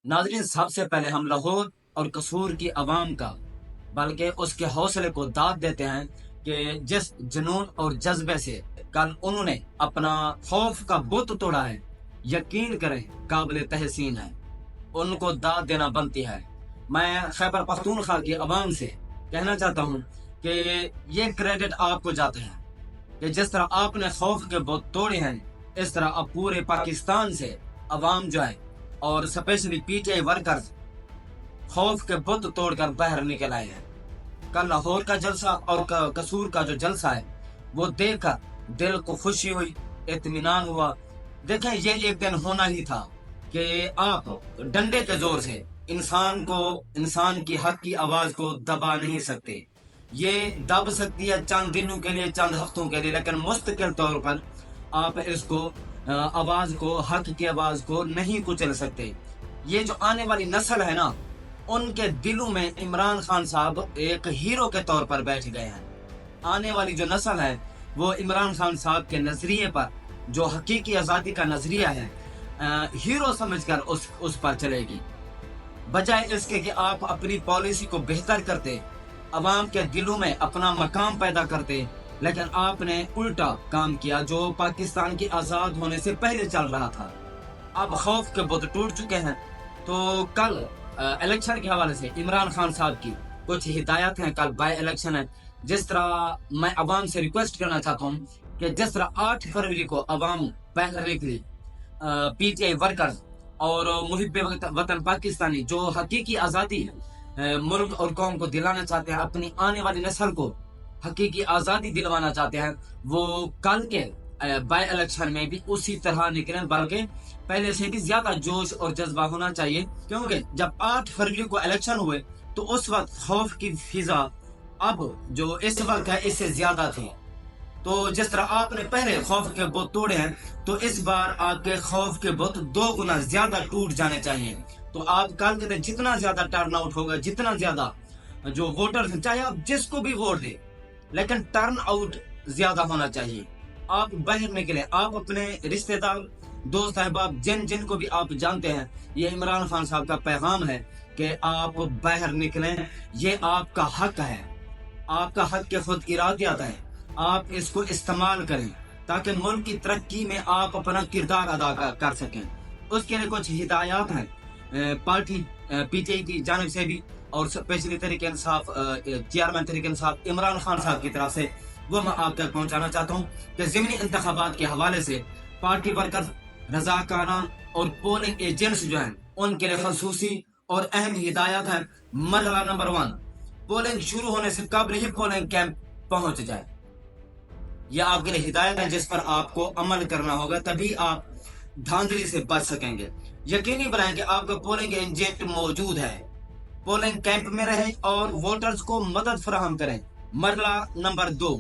नाजरीन, सबसे पहले हम लाहौर और कसूर की आवाम का बल्कि उसके हौसले को दाद देते हैं कि जिस जुनून और जज्बे से कल उन्होंने अपना खौफ का बुत तोड़ा है, यकीन करें काबिल तहसीन है। उनको दाद देना बनती है। मैं खैबर पख्तूनख्वा की आवाम से कहना चाहता हूँ कि ये क्रेडिट आपको जाता है कि जिस तरह आपने खौफ के बुत तोड़े हैं, इस तरह अब पूरे पाकिस्तान से आवाम जो है और स्पेशली पीटीआई वर्कर्स खौफ के बुत तोड़कर बाहर निकल आए हैं। कल लाहौर का जलसा और कसूर का जो जलसा है वो देखकर दिल को खुशी हुई, इत्मीनान हुआ। देखें, ये एक दिन होना ही था कि आप डंडे के जोर से इंसान की हक की आवाज को दबा नहीं सकते। ये दब सकती है चंद दिनों के लिए, चंद हफ्तों के लिए, लेकिन मुस्तकिल तौर पर आप इसको आवाज को, हक की आवाज को नहीं कुचल सकते। ये जो आने वाली नस्ल है ना, उनके दिलों में इमरान खान साहब एक हीरो के तौर पर बैठ गए हैं। आने वाली जो नस्ल है वो इमरान खान साहब के नजरिए पर, जो हकीकी आजादी का नजरिया है, हीरो समझकर उस पर चलेगी। बजाय इसके कि आप अपनी पॉलिसी को बेहतर करते, अवाम के दिलों में अपना मकाम पैदा करते, लेकिन आपने उल्टा काम किया जो पाकिस्तान की आजाद होने से पहले चल रहा था। अब खौफ के बुत टूट चुके हैं। तो कल इलेक्शन के हवाले से इमरान खान साहब की कुछ हिदायत हैं। कल बाय इलेक्शन है। जिस तरह मैं अवाम से रिक्वेस्ट करना चाहता हूँ कि जिस तरह 8 फरवरी को अवाम बाहर निकली, पीटीआई वर्कर्स और मुहिब्बे वतन पाकिस्तानी जो हकीकी आज़ादी मुल्क और कौम को दिलाना चाहते हैं, अपनी आने वाली नस्ल को हकीकी आज़ादी दिलवाना चाहते हैं, वो कल के बाय इलेक्शन में भी उसी तरह निकलें, बल्कि पहले से भी ज्यादा जोश और जज्बा होना चाहिए। क्योंकि जब 8 फरवरी को इलेक्शन हुए तो उस वक्त खौफ की फिजा अब जो इस वक्त है इससे ज्यादा थी। तो जिस तरह आपने पहले खौफ के बुत तोड़े हैं, तो इस बार आपके खौफ के बुत 2 गुना ज्यादा टूट जाने चाहिए। तो आप कल के दिन जितना ज्यादा टर्न आउट होगा, जितना ज्यादा जो वोटर्स, चाहे आप जिसको भी वोट दे, लेकिन टर्न आउट ज्यादा होना चाहिए। आप बाहर निकले, आप अपने रिश्तेदार, दोस्त अहबाब, जिन को भी आप जानते हैं, ये इमरान खान साहब का पैगाम है कि आप बाहर निकलें। ये आपका हक है, आपका हक के खुद इरादियत है। आप इसको इस्तेमाल करें ताकि मुल्क की तरक्की में आप अपना किरदार अदा कर सकें। उसके लिए कुछ हिदायत हैं पार्टी पीटीआई की जानिब से भी और स्पेशली तहरीक इंसाफ चेयरमैन तहरीक इंसाफ इमरान खान साहब की तरफ से, वो मैं आप तक पहुंचाना चाहता हूं कि ज़िमनी इंतखाबात के हवाले से पार्टी वर्कर्स, रजाकाना और पोलिंग एजेंट्स जो हैं उनके लिए खसूसी और अहम हिदायत है। मरहला नंबर 1, पोलिंग शुरू होने से कबल ही पोलिंग कैंप पहुंच जाए। यह आपके लिए हिदायत है जिस पर आपको अमल करना होगा, तभी आप धांधली से बच सकेंगे। यकीनी बनाएं कि आपका पोलिंग एजेंट मौजूद है, पोलिंग कैंप में रहे और वोटर्स को मदद फराहम करें। मरहला नंबर 2,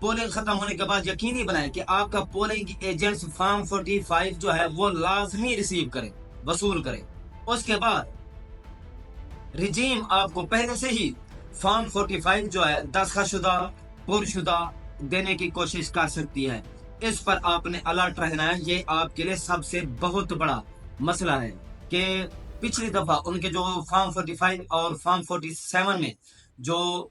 पोलिंग खत्म होने के बाद यकीनी बनाएं कि आपका पोलिंग एजेंट्स फॉर्म 45 जो है वो लाजमी रिसीव करे, वसूल करे। उसके बाद रिजीम आपको पहले से ही फॉर्म 45 जो है दस्तखतशुदा, पुरशुदा देने की कोशिश कर सकती है। इस पर आपने अलर्ट रहना है। ये आपके लिए सबसे बहुत बड़ा मसला है कि पिछली दफा उनके जो फॉर्म 45 और फॉर्म 47 में जो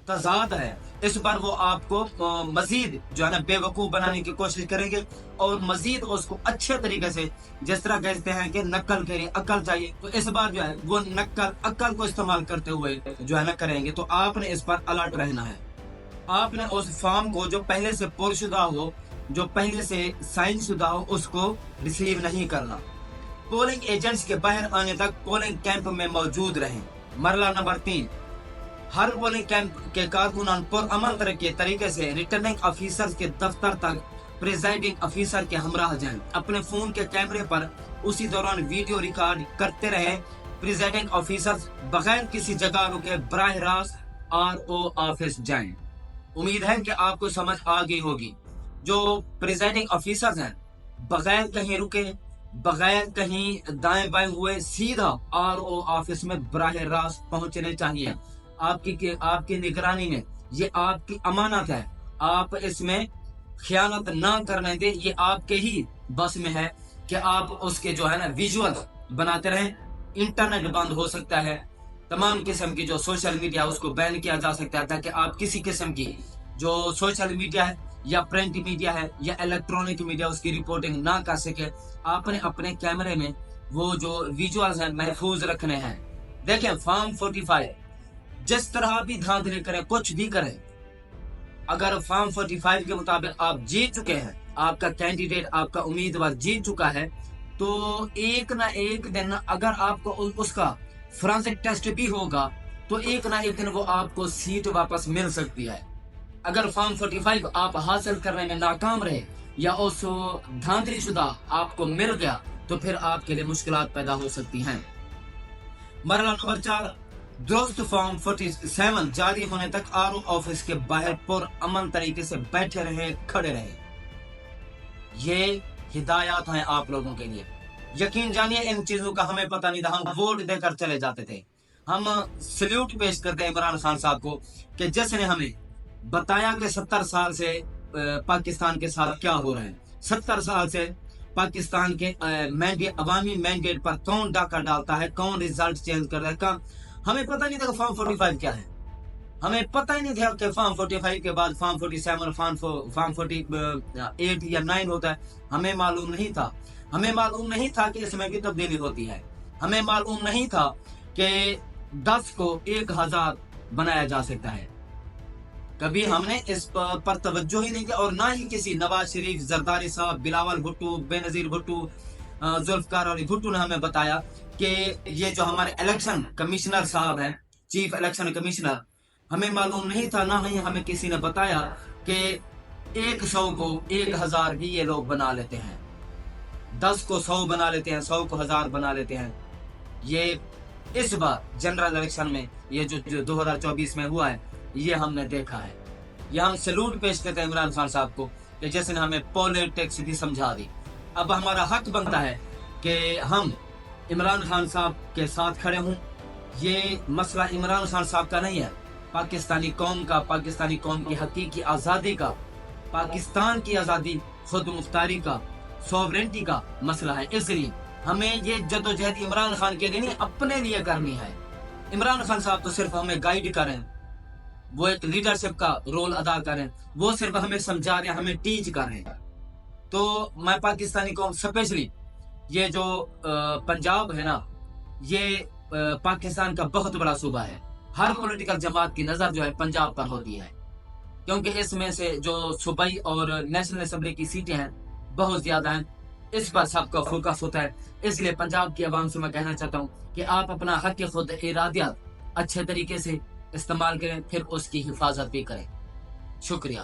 तजाद है, इस पर वो आपको मजीद जो है ना बेवकूफ बनाने की कोशिश करेंगे और मजीद उसको अच्छे तरीके से, जिस तरह कहते हैं कि नक्ल करें अक्ल चाहिए, तो इस बार जो है वो नक्ल अक्ल को इस्तेमाल करते हुए जो है ना करेंगे। तो आपने इस पर अलर्ट रहना है। आपने उस फॉर्म को जो पहले से पुरशुदा हो, जो पहले से साइन शुदा हो, उसको रिसीव नहीं करना। पोलिंग एजेंट्स के बाहर आने तक पोलिंग कैंप में मौजूद रहें। मरला नंबर 3, हर पोलिंग कैंप के कारकुनान पुरअमन तरीके से रिटर्निंग ऑफिसर्स के दफ्तर तक प्रिजाइडिंग ऑफिसर के हमराह जाएं। अपने फोन के कैमरे पर उसी दौरान वीडियो रिकॉर्ड करते रहे। प्रिजाइडिंग ऑफिसर्स बगैर किसी जगह रुके बराह रास्त RO ऑफिस जाएं। उम्मीद है कि आपको समझ आ गई होगी। जो प्रिजाइडिंग ऑफिसर्स हैं, बगैर कहीं रुके, बगैर कहीं दाएं बाएं हुए, सीधा RO ऑफिस में बराह रास्त पहुंचने चाहिए। आपकी निगरानी में ये आपकी अमानत है। आप इसमें खयानत ना करने दें। ये आपके ही बस में है कि आप उसके जो है ना विजुअल बनाते रहें انٹرنیٹ بند ہو سکتا ہے، تمام قسم کی جو سوشل میڈیا اس کو بین کیا جا سکتا ہے، تاکہ آپ کسی قسم کی جو سوشل میڈیا ہے یا پرنٹ میڈیا ہے یا الیکٹرانک میڈیا اس کی رپورٹنگ نہ کر سکے۔ آپ نے اپنے کیمرے میں وہ جو ویژولز ہیں محفوظ رکھنے ہیں۔ دیکھیں فارم 45 جس طرح بھی دھاندلی کریں، کچھ بھی کریں، اگر فارم 45 کے مطابق آپ جیت چکے ہیں، آپ کا کینڈیڈیٹ، آپ کا امیدوار جیت چکا ہے، تو ایک نہ ایک دن اگر آپ کو اس کا فرانسک ٹیسٹ بھی ہوگا تو ایک نہ ایک دن وہ آپ کو سیٹ واپس مل سکتی ہے۔ اگر فارم 45 آپ حاصل کرنے میں ناکام رہے یا اس دھاندلی شدہ آپ کو مل گیا تو پھر آپ کے لیے مشکلات پیدا ہو سکتی ہیں۔ مرحلہ نمبر 4، درست فارم 47 جاری ہونے تک آر او آفس کے باہر پر امن طریقے سے بیٹھے رہے، کھڑے رہے۔ یہ ہدایات ہیں آپ لوگوں کے لیے۔ یقین جانیے ان چیزوں کا ہمیں پتہ نہیں تھا، ہم ووٹ دے کر چلے جاتے تھے۔ ہم سلیوٹ پیش کرتے ہیں عمران خان صاحب کو کہ جس نے ہمیں بتایا کہ 70 سال سے پاکستان کے ساتھ کیا ہو رہا ہے، 70 سال سے پاکستان کے عوامی مینڈیٹ پر کون ڈاکہ ڈالتا ہے، کون ریزلٹ چینج کر رہا ہے۔ ہمیں پتہ نہیں تھا کہ فارم 45 کیا ہے، ہمیں پتہ ہی نہیں تھا کہ فارم 45 کے بعد فارم 47، فارم 48 یا 9 ہوتا ہے۔ ہمیں معلوم نہیں تھا، ہمیں معلوم نہیں تھا کہ اس میں بھی تبدیلی ہوتی ہے، ہمیں معلوم نہیں تھا کہ 10 کو 1000 بنایا جا سکتا ہے۔ کبھی ہم نے اس پر توجہ ہی نہیں کی، اور نہ ہی کسی نواز شریف، زرداری صاحب، بلاول بھٹو، بے نظیر بھٹو، ذوالفقار علی بھٹو نے ہمیں بتایا کہ یہ جو ہمارے الیکشن کمشنر صاحب ہیں، چیف الیکشن کمشنر، ہمیں معلوم نہیں تھا، نہ ہی ہمیں کسی نے بتایا کہ 100 کو 1000 بھی یہ لوگ بنا لیتے ہیں، 10 کو 100 بنا لیتے ہیں، 100 کو 1000 بنا لیتے ہیں۔ یہ اس بار جنرل الیکشن میں یہ جو 2024 میں ہوا ہے، یہ ہم نے دیکھا ہے۔ یہ ہم سلوٹ پیش کرتے ہیں عمران خان صاحب کو کہ جیسے نے ہمیں پولیٹکس بھی سمجھا دی۔ اب ہمارا حق بنتا ہے کہ ہم عمران خان صاحب کے ساتھ کھڑے ہوں۔ یہ مسئلہ عمران خان صاحب کا نہیں ہے، پاکستانی قوم کا، پاکستانی قوم کی حقیقی آزادی کا، پاکستان کی آزادی، خود مختاری کا، سوورنٹی کا مسئلہ ہے۔ اس لیے ہمیں یہ جدوجہد عمران خان کے لیے نہیں، اپنے لیے کرنی ہے۔ عمران خان صاحب تو صرف ہمیں گائیڈ کریں، وہ ایک لیڈرشپ کا رول ادا کریں، وہ صرف ہمیں سمجھا رہے ہیں، ہمیں ٹیچ کر رہے ہیں۔ تو میں پاکستانی قوم اسپیشلی یہ جو پنجاب ہے نا، یہ پاکستان کا بہت بڑا صوبہ ہے۔ ہر پولیٹیکل جماعت کی نظر جو ہے پنجاب پر ہوتی ہے، کیونکہ اس میں سے جو صوبائی اور نیشنل اسمبلی کی سیٹیں ہیں بہت زیادہ ہیں، اس پر سب کا فوکس ہوتا ہے۔ اس لیے پنجاب کی عوام سے میں کہنا چاہتا ہوں کہ آپ اپنا حق خود ارادیات اچھے طریقے سے استعمال کریں، پھر اس کی حفاظت بھی کریں۔ شکریہ۔